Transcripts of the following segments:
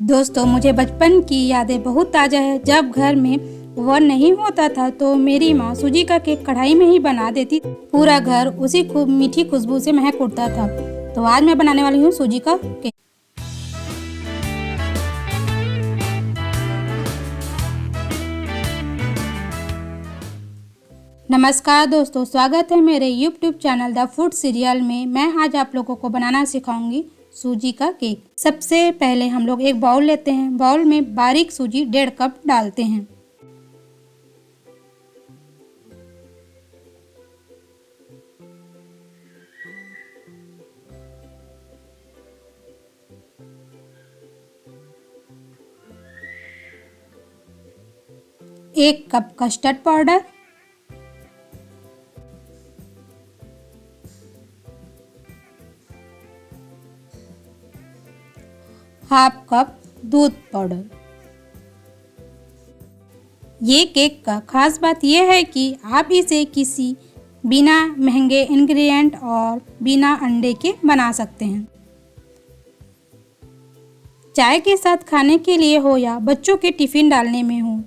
दोस्तों, मुझे बचपन की यादें बहुत ताज़ा है। जब घर में ओवन नहीं होता था तो मेरी माँ सूजी का केक कढ़ाई में ही बना देती। पूरा घर उसी खूब मीठी खुशबू से महक उठता था। तो आज मैं बनाने वाली हूँ सूजी का केक। नमस्कार दोस्तों, स्वागत है मेरे YouTube channel the food serial में। मैं आज आप लोगों को बनाना सिखाऊंगी सूजी का केक। सबसे पहले हम लोग एक बाउल लेते हैं। बाउल में बारीक सूजी 1.5 कप डालते हैं। एक cup custard powder, half cup दूध पाउडर। ये केक का खास बात यह है कि आप इसे किसी बिना महंगे इंग्रेडिएंट और बिना अंडे के बना सकते हैं। चाय के साथ खाने के लिए हो या बच्चों के टिफ़िन डालने में हो।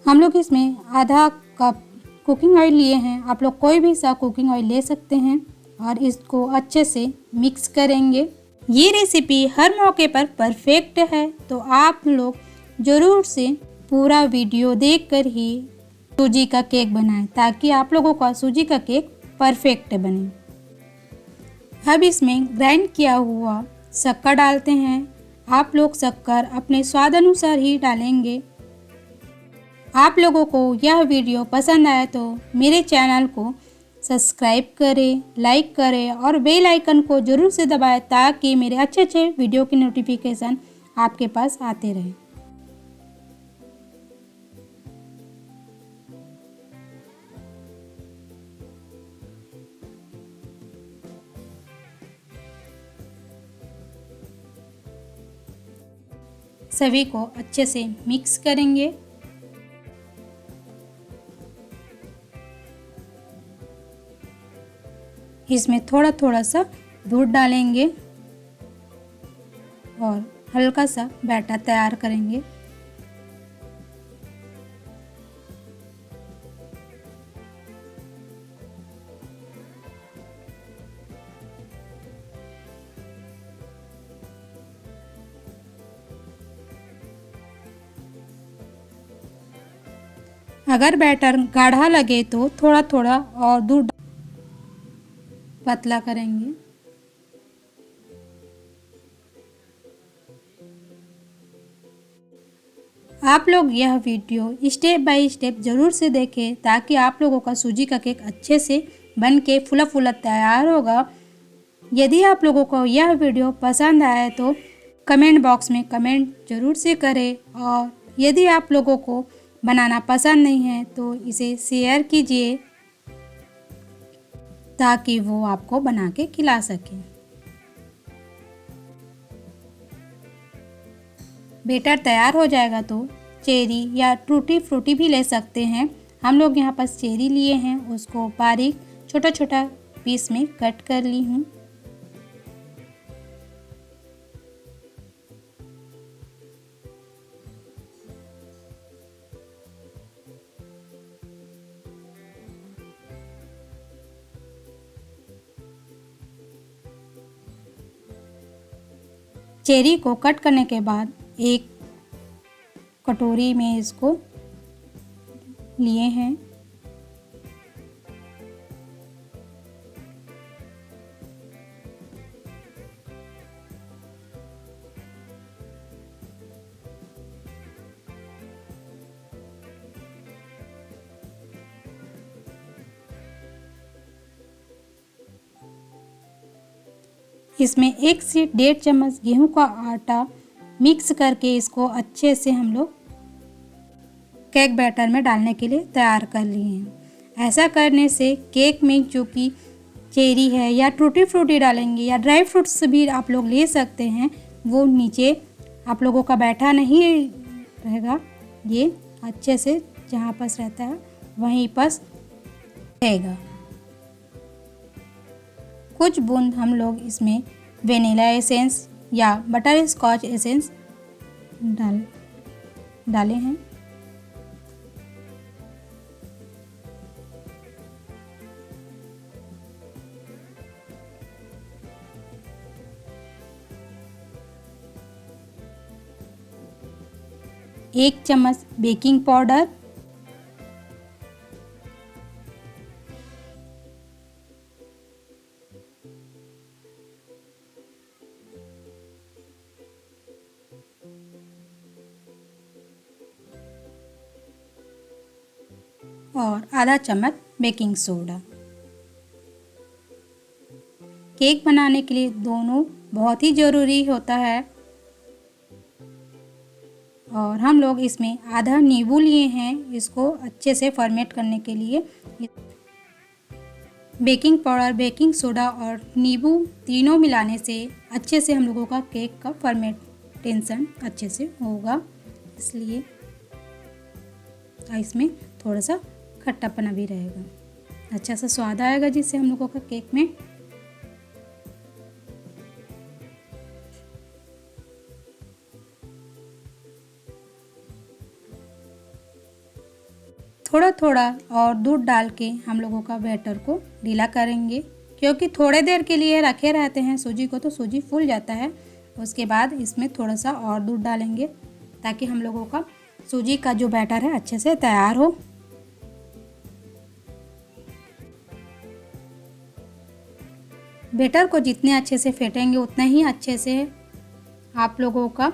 हम लोग इसमें आधा कप कुकिंग ऑयल लिए हैं। आप लोग कोई भी सा कुकिंग ऑयल ले सकते हैं और इसको अच्छे से मिक्स करेंगे। ये रेसिपी हर मौके पर परफेक्ट है, तो आप लोग ज़रूर से पूरा वीडियो देखकर ही सूजी का केक बनाएं ताकि आप लोगों का सूजी का केक परफेक्ट बने। अब इसमें ग्राइंड किया हुआ शक्कर डालते हैं। आप लोग शक्कर अपने स्वाद अनुसार ही डालेंगे। आप लोगों को यह वीडियो पसंद आए तो मेरे चैनल को सब्सक्राइब करें, लाइक करें और बेल आइकन को ज़रूर से दबाएं ताकि मेरे अच्छे वीडियो की नोटिफिकेशन आपके पास आते रहे। सभी को अच्छे से मिक्स करेंगे। इसमें थोड़ा सा दूध डालेंगे और हल्का सा बैटर तैयार करेंगे। अगर बैटर गाढ़ा लगे तो थोड़ा और दूध पतला करेंगे। आप लोग यह वीडियो स्टेप बाय स्टेप ज़रूर से देखें ताकि आप लोगों का सूजी का केक अच्छे से बन के फूला तैयार होगा। यदि आप लोगों को यह वीडियो पसंद आए तो कमेंट बॉक्स में कमेंट ज़रूर से करें, और यदि आप लोगों को बनाना पसंद नहीं है तो इसे शेयर कीजिए ताकि वो आपको बना के खिला सके। बैटर तैयार हो जाएगा तो चेरी या टूटी फ्रूटी भी ले सकते हैं। हम लोग यहाँ पर चेरी लिए हैं, उसको बारीक छोटा पीस में कट कर ली हूँ। चेरी को कट करने के बाद एक कटोरी में इसको लिए हैं। इसमें 1 से 1.5 चम्मच गेहूं का आटा मिक्स करके इसको अच्छे से हम लोग केक बैटर में डालने के लिए तैयार कर लिए हैं। ऐसा करने से केक में जो कि चेरी है या टूटी फ्रूटी डालेंगे या ड्राई फ्रूट्स भी आप लोग ले सकते हैं, वो नीचे आप लोगों का बैठा नहीं रहेगा। ये अच्छे से जहाँ पास रहता है वहीं पास रहेगा। कुछ बूंद हम लोग इसमें वेनिला एसेंस या बटर स्कॉच एसेंस डाले हैं। एक चम्मच बेकिंग पाउडर, और आधा चम्मच बेकिंग सोडा। केक बनाने के लिए दोनों बहुत ही ज़रूरी होता है। और हम लोग इसमें आधा नींबू लिए हैं इसको अच्छे से फर्मेंट करने के लिए। बेकिंग पाउडर, बेकिंग सोडा और नींबू तीनों मिलाने से अच्छे से हम लोगों का केक का फर्मेंटेशन अच्छे से होगा, इसलिए इसमें थोड़ा सा खट्टापना भी रहेगा, अच्छा सा स्वाद आएगा जिससे हम लोगों का केक में। थोड़ा थोड़ा और दूध डाल के हम लोगों का बैटर को ढीला करेंगे, क्योंकि थोड़े देर के लिए रखे रहते हैं सूजी को तो सूजी फूल जाता है। उसके बाद इसमें थोड़ा सा और दूध डालेंगे ताकि हम लोगों का सूजी का जो बैटर है अच्छे से तैयार हो। बैटर को जितने अच्छे से फेंटेंगे उतना ही अच्छे से आप लोगों का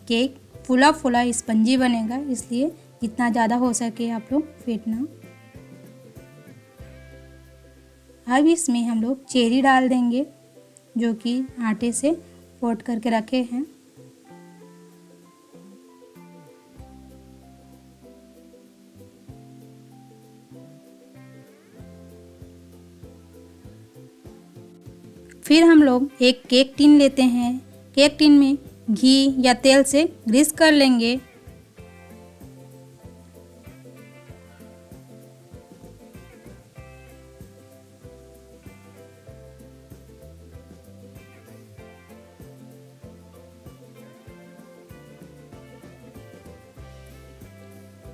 केक फूला फूला स्पंजी बनेगा, इसलिए जितना ज़्यादा हो सके आप लोग फेंटना। अब इसमें हम लोग चेरी डाल देंगे जो कि आटे से कोट करके रखे हैं। फिर हम लोग एक केक टिन लेते हैं, केक टिन में घी या तेल से ग्रीस कर लेंगे।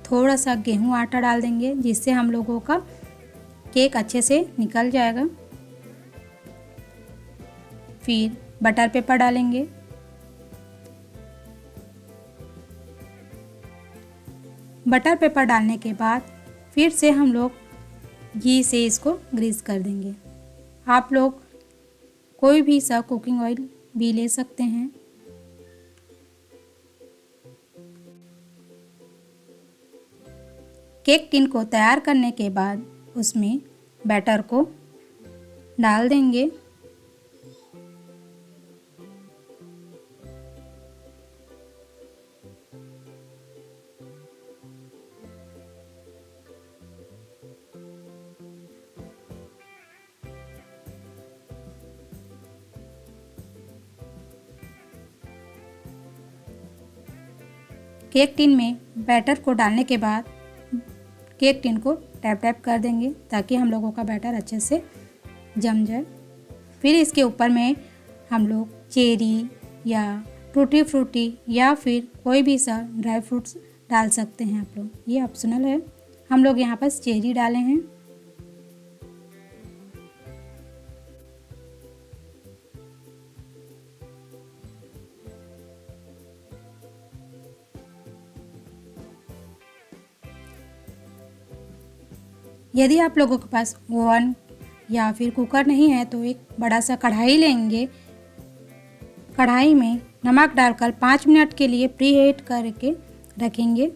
थोड़ा सा गेहूं आटा डाल देंगे जिससे हम लोगों का केक अच्छे से निकल जाएगा। फिर बटर पेपर डालेंगे। बटर पेपर डालने के बाद फिर से हम लोग घी से इसको ग्रीस कर देंगे। आप लोग कोई भी सा कुकिंग ऑयल भी ले सकते हैं। केक टिन को तैयार करने के बाद उसमें बैटर को डाल देंगे। केक टिन में बैटर को डालने के बाद केक टिन को टैप टैप कर देंगे ताकि हम लोगों का बैटर अच्छे से जम जाए। फिर इसके ऊपर में हम लोग चेरी या टूटी फ्रूटी या फिर कोई भी सा ड्राई फ्रूट्स डाल सकते हैं आप लोग, ये ऑप्शनल है। हम लोग यहाँ पर चेरी डाले हैं। यदि आप लोगों के पास ओवन या फिर कुकर नहीं है तो एक बड़ा सा कढ़ाई लेंगे। कढ़ाई में नमक डालकर 5 मिनट के लिए प्री हीट करके रखेंगे।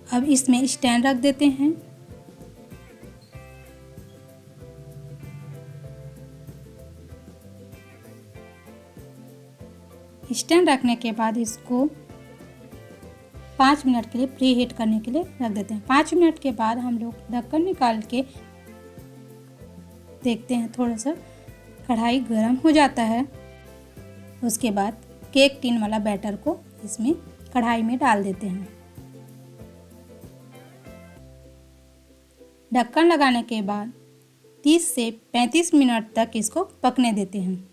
अब इसमें स्टैंड रख देते हैं। स्टैंड रखने के बाद इसको 5 मिनट के लिए प्री हीट करने के लिए रख देते हैं। 5 मिनट के बाद हम लोग ढक्कन निकाल के देखते हैं, थोड़ा सा कढ़ाई गर्म हो जाता है। उसके बाद केक टिन वाला बैटर को इसमें कढ़ाई में डाल देते हैं। ढक्कन लगाने के बाद 30 से 35 मिनट तक इसको पकने देते हैं।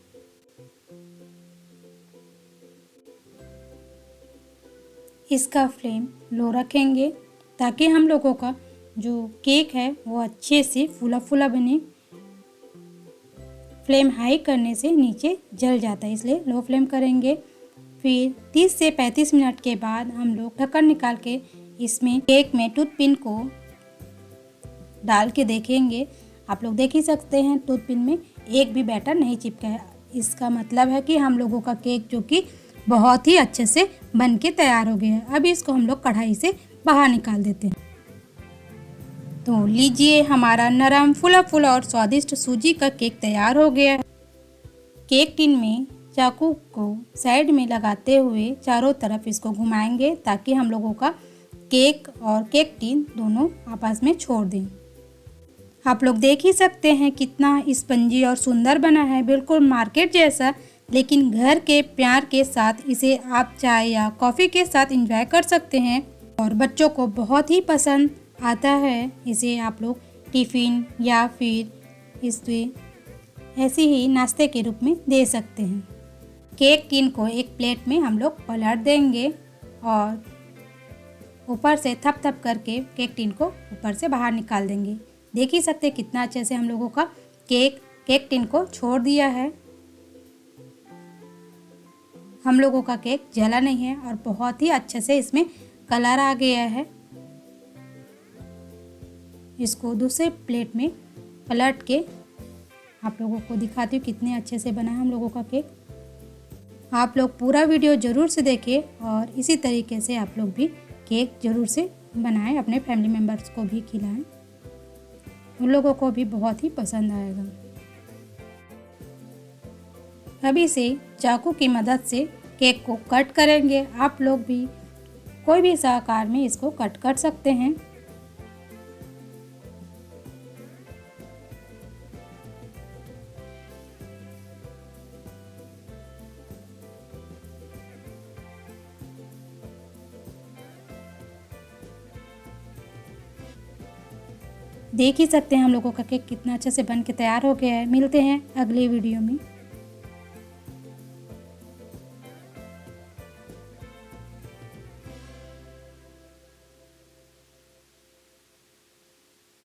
इसका फ्लेम लो रखेंगे ताकि हम लोगों का जो केक है वो अच्छे से फूला फूला बने। फ्लेम हाई करने से नीचे जल जाता है, इसलिए लो फ्लेम करेंगे। फिर 30 से 35 मिनट के बाद हम लोग ढक्कन निकाल के इसमें केक में टूथपिन को डाल के देखेंगे। आप लोग देख ही सकते हैं टूथपिन में एक भी बैटर नहीं चिपका है। इसका मतलब है कि हम लोगों का केक जो कि बहुत ही अच्छे से बन के तैयार हो गया है। अब इसको हम लोग कढ़ाई से बाहर निकाल देते हैं। तो लीजिए, हमारा नरम फुला फुला और स्वादिष्ट सूजी का केक तैयार हो गया है। केक टिन में चाकू को साइड में लगाते हुए चारों तरफ इसको घुमाएंगे ताकि हम लोगों का केक और केक टिन दोनों आपस में छोड़ दें। आप लोग देख ही सकते हैं कितना स्पंजी और सुंदर बना है, बिल्कुल मार्केट जैसा। लेकिन घर के प्यार के साथ इसे आप चाय या कॉफ़ी के साथ एंजॉय कर सकते हैं और बच्चों को बहुत ही पसंद आता है। इसे आप लोग टिफ़िन या फिर इसे ऐसे ही नाश्ते के रूप में दे सकते हैं। केक टिन को एक प्लेट में हम लोग पलट देंगे और ऊपर से थप थप करके केक टिन को ऊपर से बाहर निकाल देंगे। देख ही सकते हैं कितना अच्छे से हम लोगों का केक टिन को छोड़ दिया है। हम लोगों का केक जला नहीं है और बहुत ही अच्छे से इसमें कलर आ गया है। इसको दूसरे प्लेट में पलट के आप लोगों को दिखाती हूँ कितने अच्छे से बना है हम लोगों का केक। आप लोग पूरा वीडियो ज़रूर से देखें और इसी तरीके से आप लोग भी केक ज़रूर से बनाएं, अपने फैमिली मेम्बर्स को भी खिलाएं, उन लोगों को भी बहुत ही पसंद आएगा। अब इसे चाकू की मदद से केक को कट करेंगे। आप लोग भी कोई भी आकार में इसको कट कर सकते हैं। देख ही सकते हैं हम लोगों का केक कितना अच्छे से बन के तैयार हो गया है। मिलते हैं अगले वीडियो में।